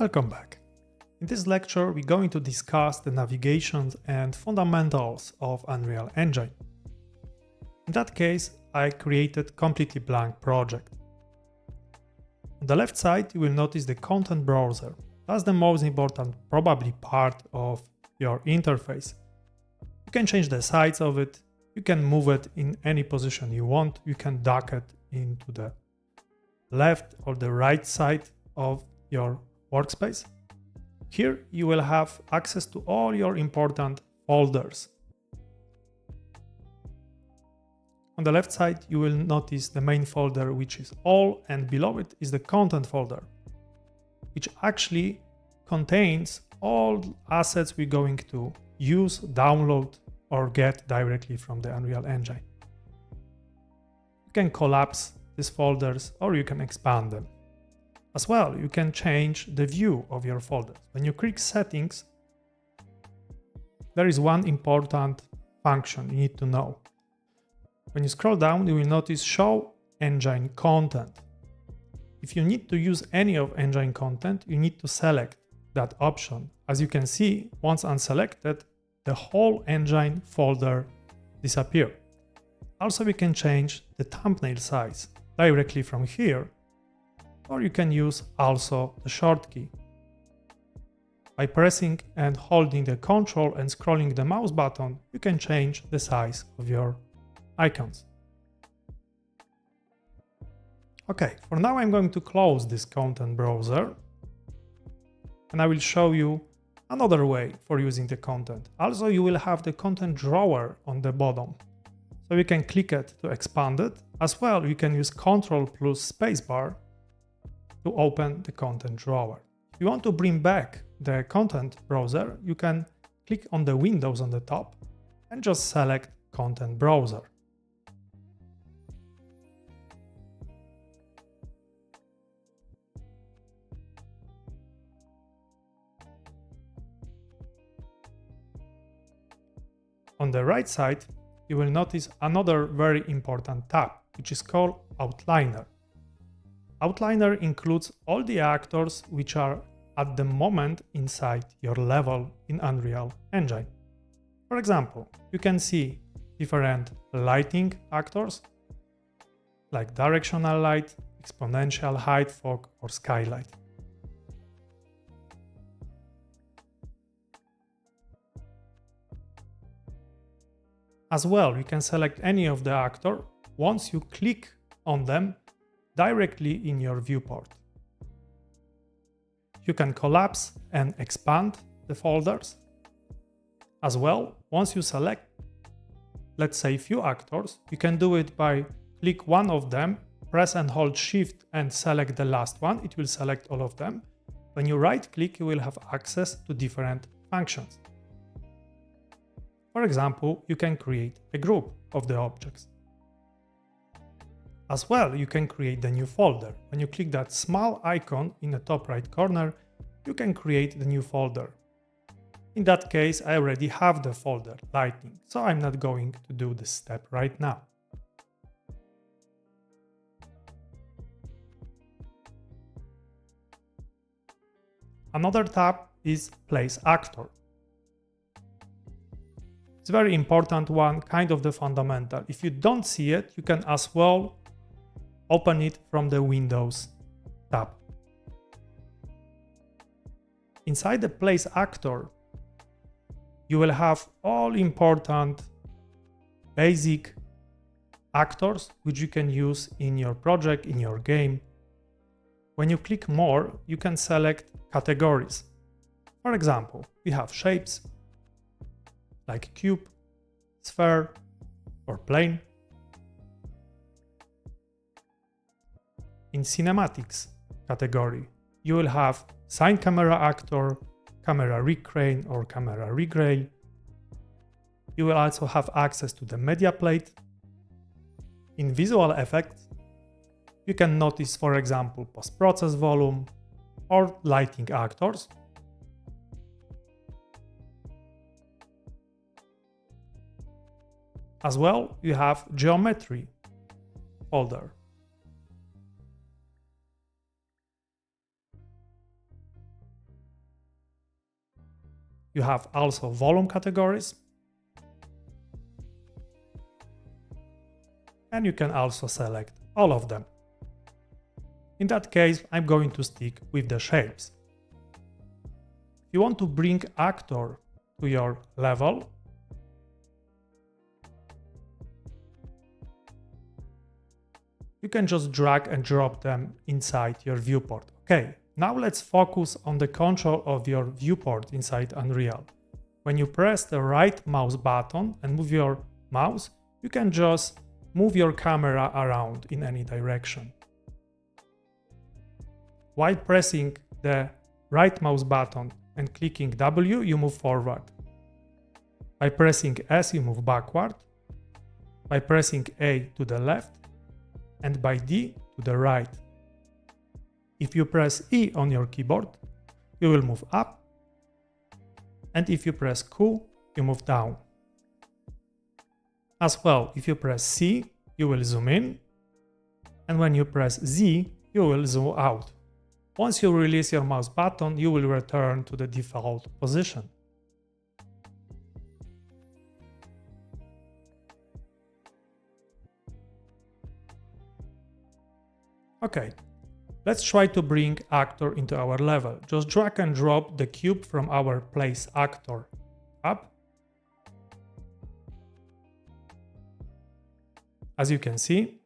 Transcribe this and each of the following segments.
Welcome back. In this lecture, we're going to discuss the navigations and fundamentals of Unreal Engine. In that case, I created a completely blank project. On the left side, you will notice the content browser. That's the most important, probably, part of your interface. You can change the size of it, you can move it in any position you want, you can dock it into the left or the right side of your workspace. Here you will have access to all your important folders. On the left side you will notice the main folder, which is all, and below it is the content folder, which actually contains all assets we're going to use, download or get directly from the Unreal Engine. You can collapse these folders or you can expand them. As well, you can change the view of your folders. When you click Settings, there is one important function you need to know. When you scroll down, you will notice Show Engine Content. If you need to use any of engine content, you need to select that option. As you can see, once unselected, the whole engine folder disappears. Also, we can change the thumbnail size directly from here, or you can use also the short key. By pressing and holding the Ctrl and scrolling the mouse button, you can change the size of your icons. Okay, for now I'm going to close this content browser and I will show you another way for using the content. Also, you will have the content drawer on the bottom. So you can click it to expand it. As well, you can use Ctrl plus spacebar to open the content drawer. If you want to bring back the content browser, you can click on the windows on the top and just select Content Browser. On the right side, you will notice another very important tab, which is called Outliner. Outliner includes all the actors which are at the moment inside your level in Unreal Engine. For example, you can see different lighting actors like directional light, exponential height, fog, or skylight. As well, you can select any of the actor once you click on them directly in your viewport. You can collapse and expand the folders. As well, once you select, let's say, few actors, you can do it by click one of them, press and hold Shift and select the last one. It will select all of them. When you right click, you will have access to different functions. For example, you can create a group of the objects. As well, you can create the new folder. When you click that small icon in the top right corner, you can create the new folder. In that case, I already have the folder Lighting, so I'm not going to do this step right now. Another tab is Place Actor. It's a very important one, kind of the fundamental. If you don't see it, you can as well open it from the Windows tab. Inside the Place Actor, you will have all important basic actors which you can use in your project, in your game. When you click More, you can select categories. For example, we have shapes like cube, sphere, or plane. In cinematics category, you will have Sine Camera Actor, Camera Rig Crane, or Camera Rig Rail. You will also have access to the media plate. In visual effects, you can notice, for example, post-process volume or lighting actors. As well, you have geometry folder. You have also volume categories. And you can also select all of them. In that case, I'm going to stick with the shapes. If you want to bring actor to your level, you can just drag and drop them inside your viewport. Okay, now let's focus on the control of your viewport inside Unreal. When you press the right mouse button and move your mouse, you can just move your camera around in any direction. While pressing the right mouse button and clicking W, you move forward. By pressing S, you move backward. By pressing A to the left, and by D to the right. If you press E on your keyboard, you will move up, and if you press Q, you move down. As well, if you press C, you will zoom in, and when you press Z, you will zoom out. Once you release your mouse button, you will return to the default position. Okay, let's try to bring actor into our level. Just drag and drop the cube from our place actor tab. As you can see,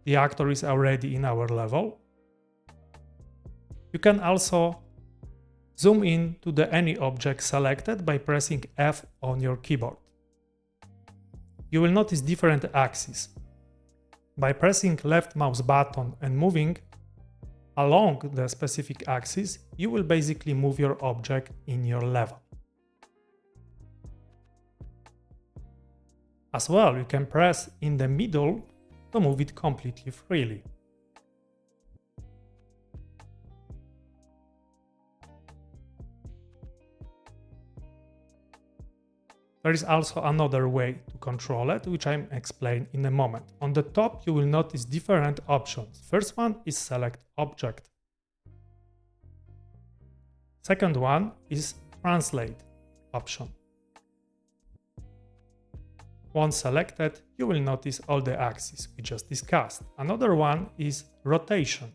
the actor is already in our level. You can also zoom in to any object selected by pressing F on your keyboard. You will notice different axes. By pressing left mouse button and moving along the specific axis, you will basically move your object in your level. As well, you can press in the middle to move it completely freely. There is also another way to control it, which I'll explain in a moment. On the top, you will notice different options. First one is select object. Second one is translate option. Once selected, you will notice all the axes we just discussed. Another one is rotation.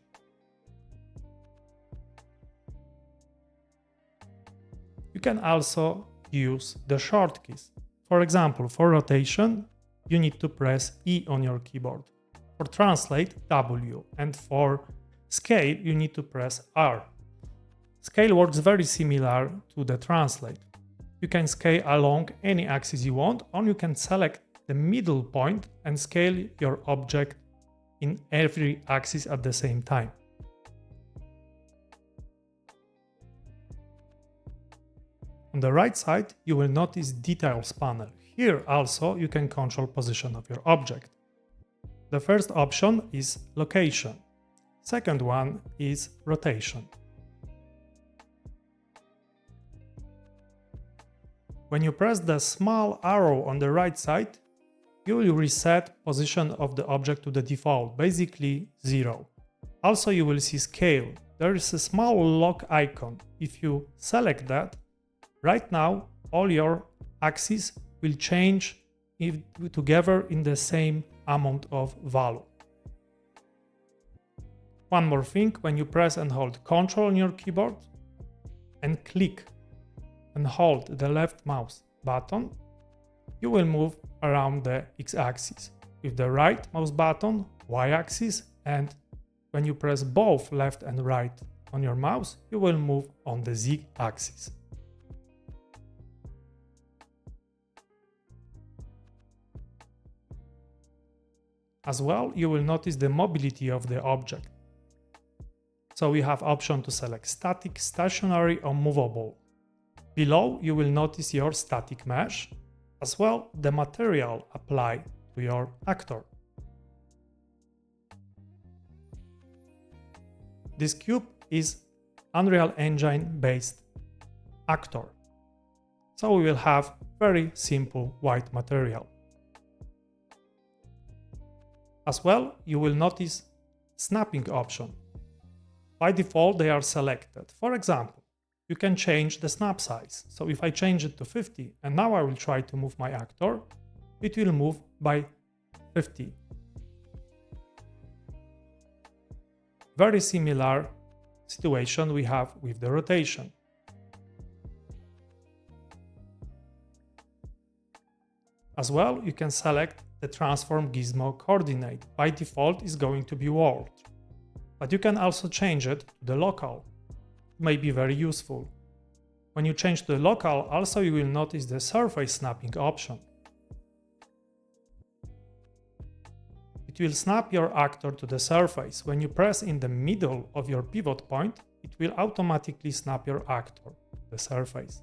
You can also use the short keys. For example, for rotation, you need to press E on your keyboard. For translate, W. And for scale, you need to press R. Scale works very similar to the translate. You can scale along any axis you want, or you can select the middle point and scale your object in every axis at the same time. On the right side, you will notice Details panel. Here also you can control position of your object. The first option is Location. Second one is Rotation. When you press the small arrow on the right side, you will reset position of the object to the default, basically 0. Also you will see Scale. There is a small lock icon. If you select that, right now, all your axes will change together in the same amount of value. One more thing, when you press and hold Ctrl on your keyboard and click and hold the left mouse button, you will move around the x-axis. With the right mouse button, y-axis, and when you press both left and right on your mouse, you will move on the z-axis. As well, you will notice the mobility of the object. So we have option to select static, stationary, or movable. Below, you will notice your static mesh, as well the material applied to your actor. This cube is Unreal Engine based actor. So we will have very simple white material. As well, you will notice snapping option. By default, they are selected. For example, you can change the snap size. So if I change it to 50 and now I will try to move my actor, it will move by 50. Very similar situation we have with the rotation. As well, you can select the transform gizmo coordinate. By default is going to be world, but you can also change it to the local. It may be very useful. When you change to the local, also you will notice the surface snapping option. It will snap your actor to the surface. When you press in the middle of your pivot point, it will automatically snap your actor to the surface.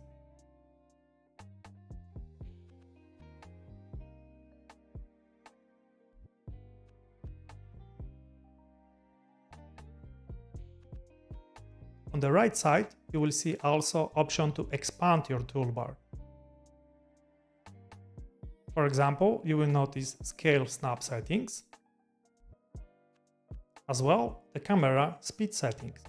On the right side, you will see also option to expand your toolbar. For example, you will notice scale snap settings, as well the camera speed settings.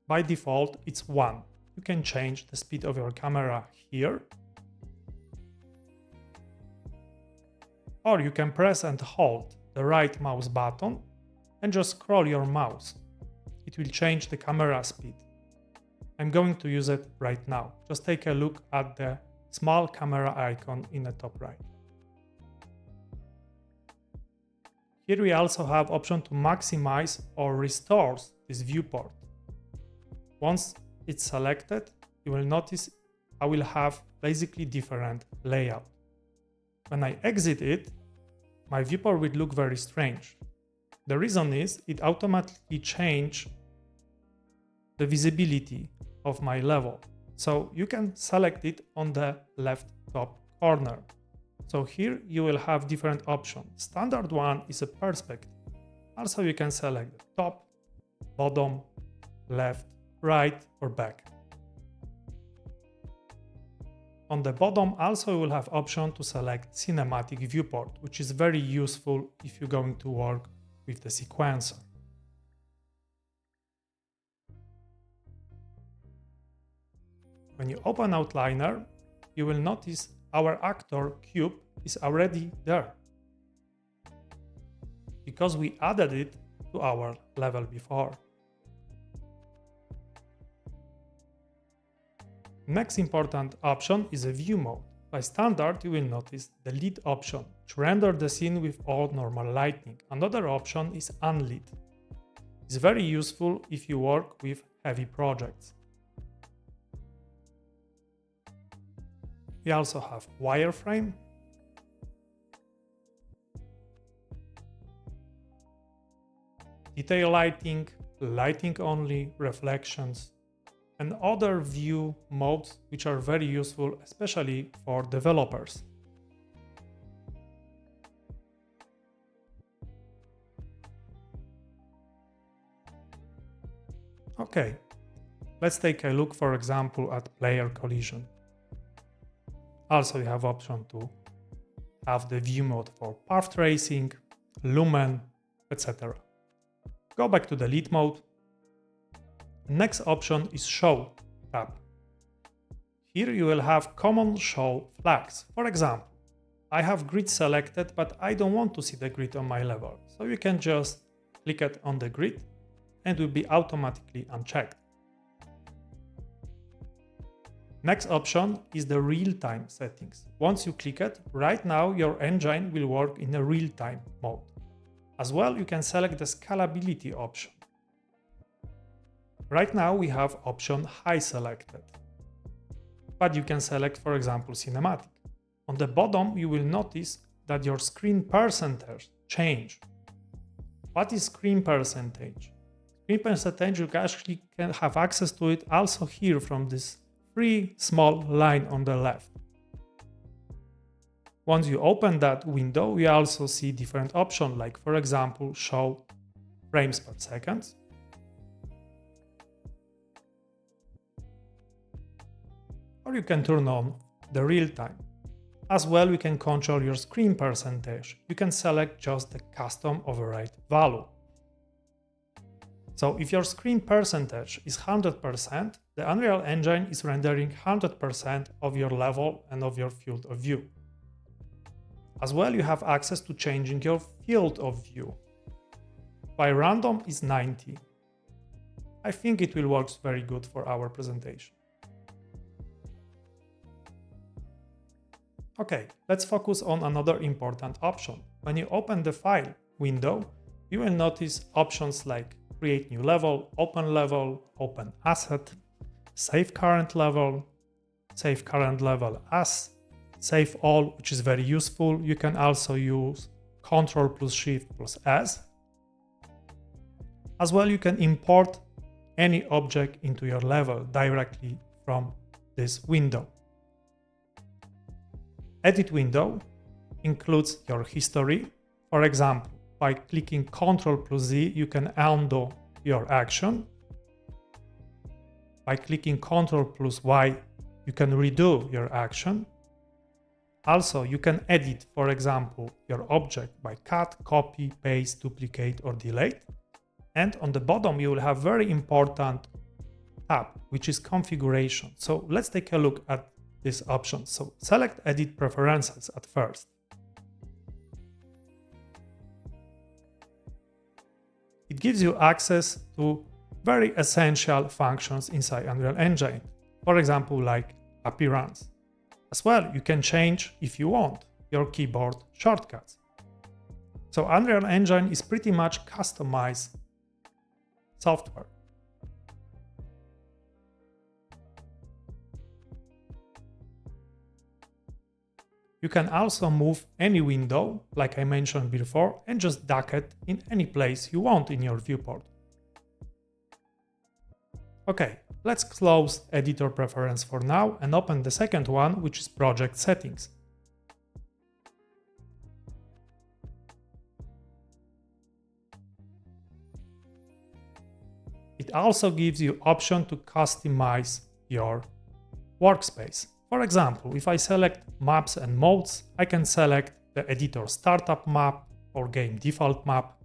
By default, it's 1. You can change the speed of your camera here, or you can press and hold the right mouse button and just scroll your mouse. It will change the camera speed. I'm going to use it right now. Just take a look at the small camera icon in the top right. Here we also have option to maximize or restore this viewport. Once it's selected, you will notice I will have basically different layout. When I exit it, my viewport will look very strange. The reason is it automatically changes the visibility of my level. So you can select it on the left top corner. So here you will have different options. Standard one is a perspective. Also you can select the top, bottom, left, right or back. On the bottom also you will have option to select cinematic viewport, which is very useful if you're going to work with the sequencer. When you open Outliner, you will notice our actor cube is already there because we added it to our level before. Next important option is a view mode. By standard, you will notice the lit option, which renders the scene with all normal lighting. Another option is unlit. It's very useful if you work with heavy projects. We also have wireframe, detail lighting, lighting only, reflections, and other view modes which are very useful, especially for developers. Okay, let's take a look, for example, at player collision. Also, you have option to have the view mode for path tracing, lumen, etc. Go back to the lit mode. Next option is Show tab. Here you will have common show flags. For example, I have grid selected, but I don't want to see the grid on my level. So you can just click it on the grid and it will be automatically unchecked. Next option is the real-time settings. Once you click it, right now your engine will work in a real-time mode. As well, you can select the scalability option. Right now we have option high selected, but you can select, for example, cinematic. On the bottom, you will notice that your screen percentage change. What is screen percentage? Screen percentage, you actually can have access to it also here from this free small line on the left. Once you open that window, we also see different options, like for example, show frames per second. Or you can turn on the real time. As well, we can control your screen percentage. You can select just the custom override value. So if your screen percentage is 100%, the Unreal Engine is rendering 100% of your level and of your field of view. As well, you have access to changing your field of view. By random is 90. I think it will work very good for our presentation. Okay, let's focus on another important option. When you open the file window, you will notice options like create new level, open asset, save current level as, save all, which is very useful. You can also use Ctrl plus Shift plus S. As well, you can import any object into your level directly from this window. Edit window includes your history. For example, by clicking Ctrl plus Z, you can undo your action. By clicking Ctrl plus Y, you can redo your action. Also, you can edit, for example, your object by cut, copy, paste, duplicate, or delete. And on the bottom, you will have very important tab, which is configuration. So let's take a look at this option. So select edit preferences at first. It gives you access to very essential functions inside Unreal Engine. For example, like appearance. As well, you can change, if you want, your keyboard shortcuts. So Unreal Engine is pretty much customized software. You can also move any window, like I mentioned before, and just dock it in any place you want in your viewport. Okay, let's close editor preference for now and open the second one, which is project settings. It also gives you option to customize your workspace. For example, if I select maps and modes, I can select the editor startup map or game default map.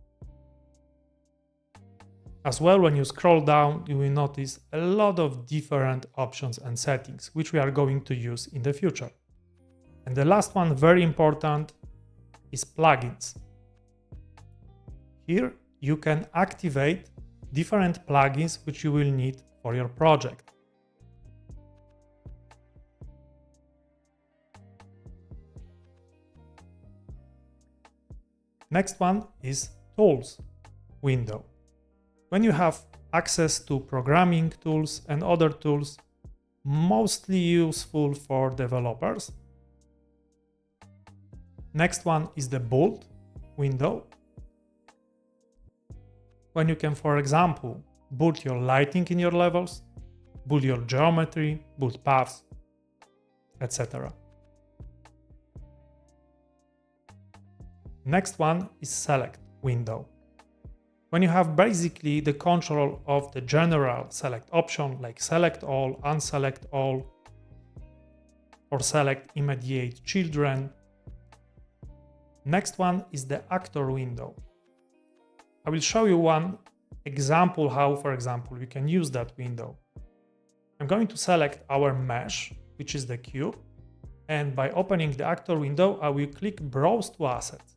As well, when you scroll down, you will notice a lot of different options and settings, which we are going to use in the future. And the last one, very important, is plugins. Here you can activate different plugins which you will need for your project. Next one is Tools window. When you have access to programming tools and other tools, mostly useful for developers. Next one is the Build window. When you can, for example, build your lighting in your levels, build your geometry, build paths, etc. Next one is Select window. When you have basically the control of the general select option, like select all, unselect all, or select immediate children. Next one is the actor window. I will show you one example how, for example, we can use that window. I'm going to select our mesh, which is the cube, and by opening the actor window, I will click Browse to Assets.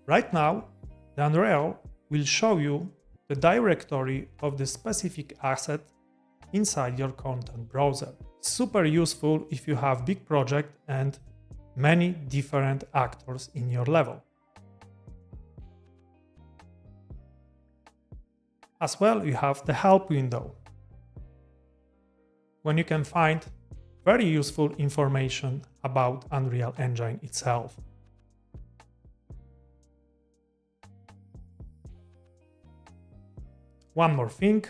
Right now, the Unreal will show you the directory of the specific asset inside your content browser. Super useful if you have big project and many different actors in your level. As well, you have the Help window, when you can find very useful information about Unreal Engine itself. One more thing,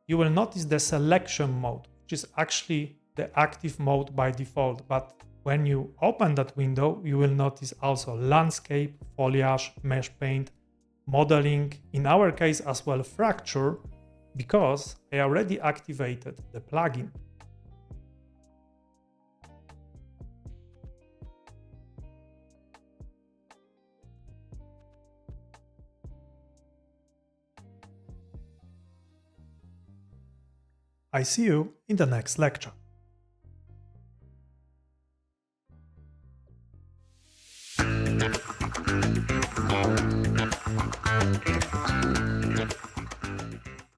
you will notice the selection mode, which is actually the active mode by default, but when you open that window, you will notice also landscape, foliage, mesh paint, modeling, in our case as well fracture, because I already activated the plugin. I see you in the next lecture.